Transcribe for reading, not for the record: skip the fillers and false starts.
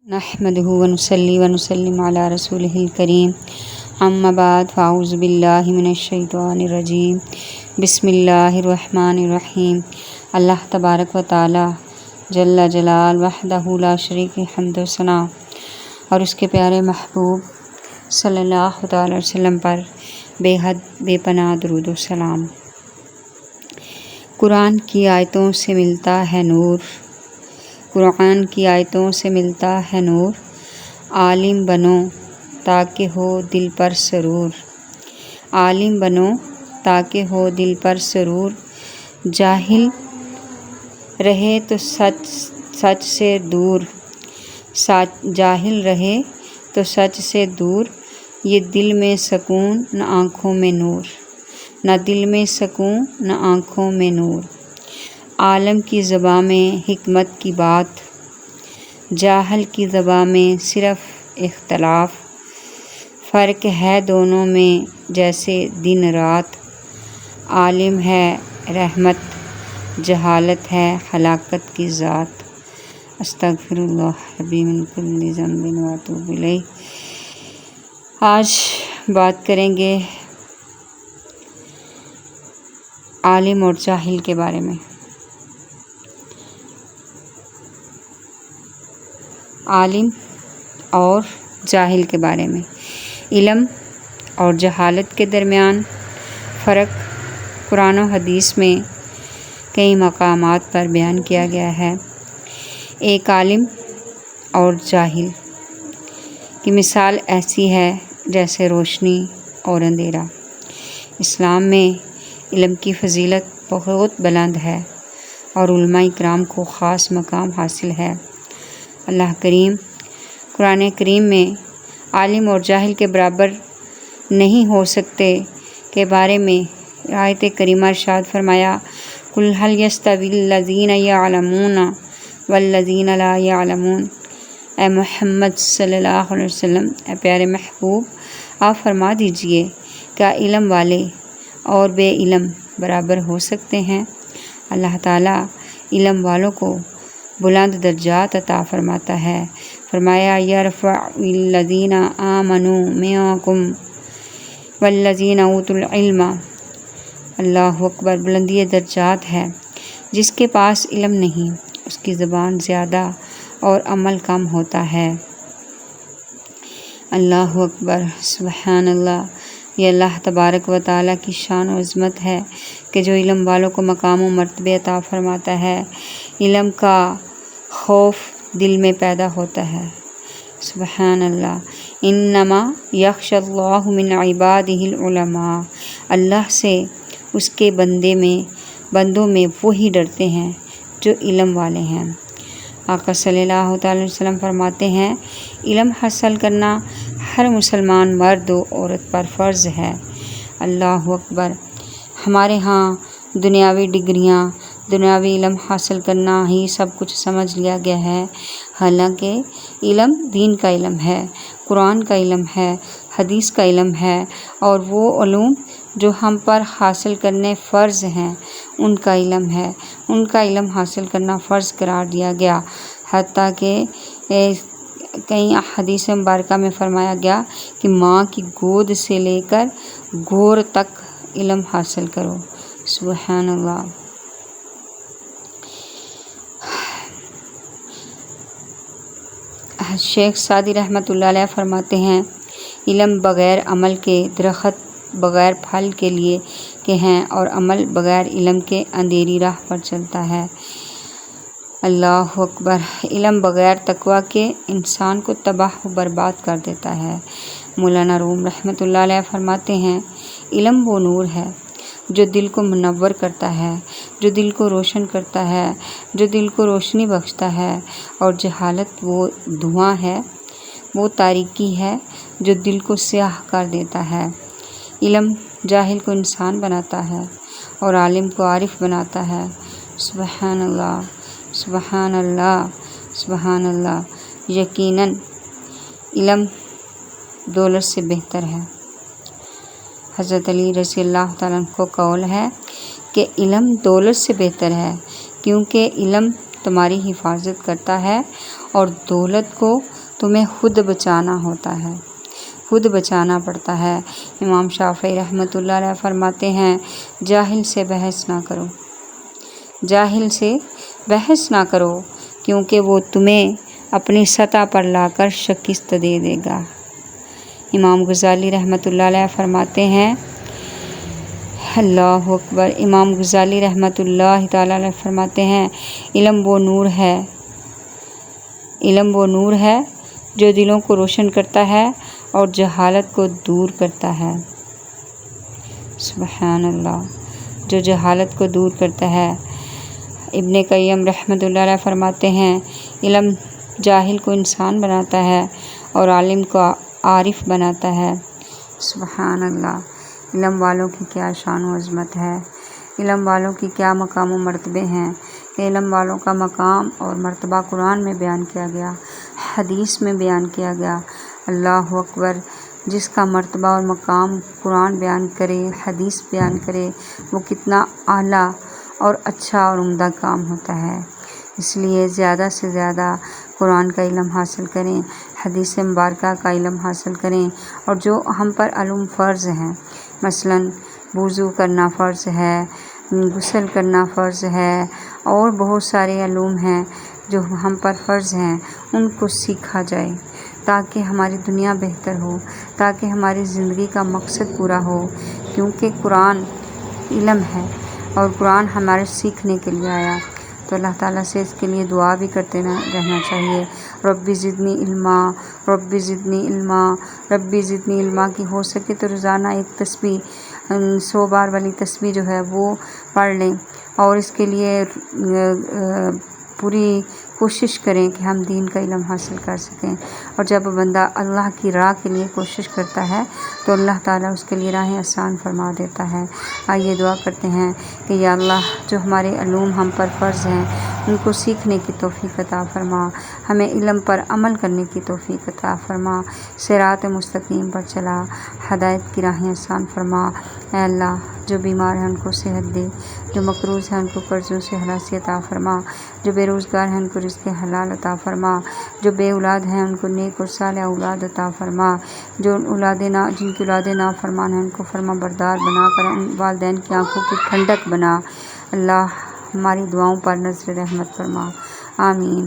نحمده ونصلي ونسلم علی رسولہ الکریم اما بعد فاعوذ باللہ من الشیطان الرجیم بسم اللہ الرحمن الرحیم۔ اللہ تبارک و تعالی جل جلال وحدہ لا شریک حمد و ثنا اور اس کے پیارے محبوب صلی اللہ تعالی علیہ وسلم پر بے حد بے پناہ درود و سلام۔ قرآن کی آیتوں سے ملتا ہے نور، قرآن کی آیتوں سے ملتا ہے نور، عالم بنو تاکہ ہو دل پر سرور، عالم بنو تاکہ ہو دل پر سرور، جاہل رہے تو سچ سے دور، جاہل رہے تو سچ سے دور، یہ دل میں سکون نہ آنکھوں میں نور، نہ دل میں سکون نہ آنکھوں میں نور، عالم کی زباں میں حکمت کی بات، جاہل کی زباں میں صرف اختلاف، فرق ہے دونوں میں جیسے دن رات، عالم ہے رحمت، جہالت ہے ہلاکت کی ذات۔ استغفر اللہ ربی من کل ذنب واتوب الیہ۔ آج بات کریں گے عالم اور جاہل کے بارے میں۔ عالم اور جاہل کے بارے میں۔ علم اور جہالت کے درمیان فرق قرآن و حدیث میں کئی مقامات پر بیان کیا گیا ہے۔ ایک عالم اور جاہل کی مثال ایسی ہے جیسے روشنی اور اندھیرا۔ اسلام میں علم کی فضیلت بہت بلند ہے اور علماء کرام کو خاص مقام حاصل ہے۔ اللہ کریم قرآن کریم میں عالم اور جاہل کے برابر نہیں ہو سکتے کے بارے میں آیت کریمہ ارشاد فرمایا، قُلْ هَلْ يَسْتَوِي الَّذِينَ يَعْلَمُونَ وَالَّذِينَ لَا يَعْلَمُونَ۔ اے محمد صلی اللہ علیہ وسلم، اے پیارے محبوب، آپ فرما دیجئے، کیا علم والے اور بے علم برابر ہو سکتے ہیں؟ اللہ تعالیٰ علم والوں کو بلند درجات عطا فرماتا ہے۔ فرمایا، یرفع الذین آمنوا منکم والذین اوتوا العلم۔ اللہ اکبر، بلندی درجات ہے۔ جس کے پاس علم نہیں اس کی زبان زیادہ اور عمل کم ہوتا ہے۔ اللہ اکبر، سبحان اللہ۔ یہ اللہ تبارک و تعالیٰ کی شان و عظمت ہے کہ جو علم والوں کو مقام و مرتبے عطا فرماتا ہے۔ علم کا خوف دل میں پیدا ہوتا ہے۔ سبحان اللہ۔ انما یخشی اللہ من عبادہ العلماء۔ اللہ سے اس کے بندوں میں وہی ڈرتے ہیں جو علم والے ہیں۔ آقا صلی اللہ تعالی وسلم فرماتے ہیں، علم حاصل کرنا ہر مسلمان مرد و عورت پر فرض ہے۔ اللہ اکبر۔ ہمارے ہاں دنیاوی ڈگریاں، دنیاوی علم حاصل کرنا ہی سب کچھ سمجھ لیا گیا ہے، حالانکہ علم دین کا علم ہے، قرآن کا علم ہے، حدیث کا علم ہے، اور وہ علوم جو ہم پر حاصل کرنے فرض ہیں ان کا علم ہے، ان کا علم حاصل کرنا فرض قرار دیا گیا۔ حتیٰ کہ کئی حدیث مبارکہ میں فرمایا گیا کہ ماں کی گود سے لے کر گور تک علم حاصل کرو۔ سبحان اللہ۔ شیخ سعدی رحمۃ اللہ علیہ فرماتے ہیں، علم بغیر عمل کے درخت بغیر پھل کے لیے کے ہیں، اور عمل بغیر علم کے اندھیری راہ پر چلتا ہے۔ اللہ اکبر۔ علم بغیر تقویٰ کے انسان کو تباہ و برباد کر دیتا ہے۔ مولانا روم رحمۃ اللہ علیہ فرماتے ہیں، علم وہ نور ہے جو دل کو منور کرتا ہے، جو دل کو روشن کرتا ہے، جو دل کو روشنی بخشتا ہے، اور جہالت وہ دھواں ہے، وہ تاریکی ہے جو دل کو سیاہ کر دیتا ہے۔ علم جاہل کو انسان بناتا ہے اور عالم کو عارف بناتا ہے۔ سبحان اللہ، سبحان اللہ، سبحان اللہ۔ یقیناً علم دولت سے بہتر ہے۔ حضرت علی رضی اللہ تعالیٰ عنہ کو قول ہے کہ علم دولت سے بہتر ہے، کیونکہ علم تمہاری حفاظت کرتا ہے اور دولت کو تمہیں خود بچانا ہوتا ہے، خود بچانا پڑتا ہے۔ امام شافعی رحمۃ اللہ علیہ فرماتے ہیں جاہل سے بحث نہ کرو، جاہل سے بحث نہ کرو، کیونکہ وہ تمہیں اپنی سطح پر لا کر شکست دے دے گا۔ امام غزالی رحمۃ اللہ علیہ فرماتے ہیں اللہ اکبر، امام غزالی رحمۃ اللہ تعالی علیہ فرماتے ہیں علم وہ نور ہے، علم وہ نور ہے جو دلوں کو روشن کرتا ہے اور جہالت کو دور کرتا ہے۔ سبحان اللہ، جو جہالت کو دور کرتا ہے۔ ابن قیم رحمۃ اللہ علیہ فرماتے ہیں علم جاہل کو انسان بناتا ہے اور عالم کو عارف بناتا ہے۔ سبحان اللہ، علم والوں کی کیا شان و عظمت ہے، علم والوں کی کیا مقام و مرتبے ہیں کہ علم والوں کا مقام اور مرتبہ قرآن میں بیان کیا گیا، حدیث میں بیان کیا گیا۔ اللہ اکبر، جس کا مرتبہ اور مقام قرآن بیان کرے، حدیث بیان کرے، وہ کتنا اعلیٰ اور اچھا اور عمدہ کام ہوتا ہے۔ اس لیے زیادہ سے زیادہ قرآن کا علم حاصل کریں، حدیث مبارکہ کا علم حاصل کریں، اور جو ہم پر علوم فرض ہیں، مثلاً وضو کرنا فرض ہے، غسل کرنا فرض ہے، اور بہت سارے علوم ہیں جو ہم پر فرض ہیں، ان کو سیکھا جائے تاکہ ہماری دنیا بہتر ہو، تاکہ ہماری زندگی کا مقصد پورا ہو، کیونکہ قرآن علم ہے اور قرآن ہمارے سیکھنے کے لیے آیا۔ تو اللہ تعالیٰ سے اس کے لیے دعا بھی کرتے رہنا چاہیے، ربی زدنی علما، ربی زدنی علما، ربی زدنی علما کی ہو سکے تو روزانہ ایک تسبیح 100 بار والی تسبیح جو ہے وہ پڑھ لیں، اور اس کے لیے پوری کوشش کریں کہ ہم دین کا علم حاصل کر سکیں۔ اور جب بندہ اللہ کی راہ کے لیے کوشش کرتا ہے تو اللہ تعالیٰ اس کے لیے راہیں آسان فرما دیتا ہے۔ آئیے دعا کرتے ہیں کہ یا اللہ، جو ہمارے علوم ہم پر فرض ہیں ان کو سیکھنے کی توفیق عطا فرما، ہمیں علم پر عمل کرنے کی توفیق عطا فرما، صراط مستقیم پر چلا، ہدایت کی راہیں آسان فرما۔ اے اللہ، جو بیمار ہیں ان کو صحت دے، جو مقروض ہیں ان کو قرضوں سے خلاصی عطا فرما، جو بے روزگار ہیں ان کو رزق حلال عطا فرما، جو بے اولاد ہیں ان کو نیک اور صالح اولاد عطا فرما، جن کی اولادیں نافرمان ہیں ان کو فرما بردار بنا کر ان والدین کی آنکھوں کی ٹھنڈک بنا۔ اللہ، ہماری دعاؤں پر نظر رحمت فرما، آمین۔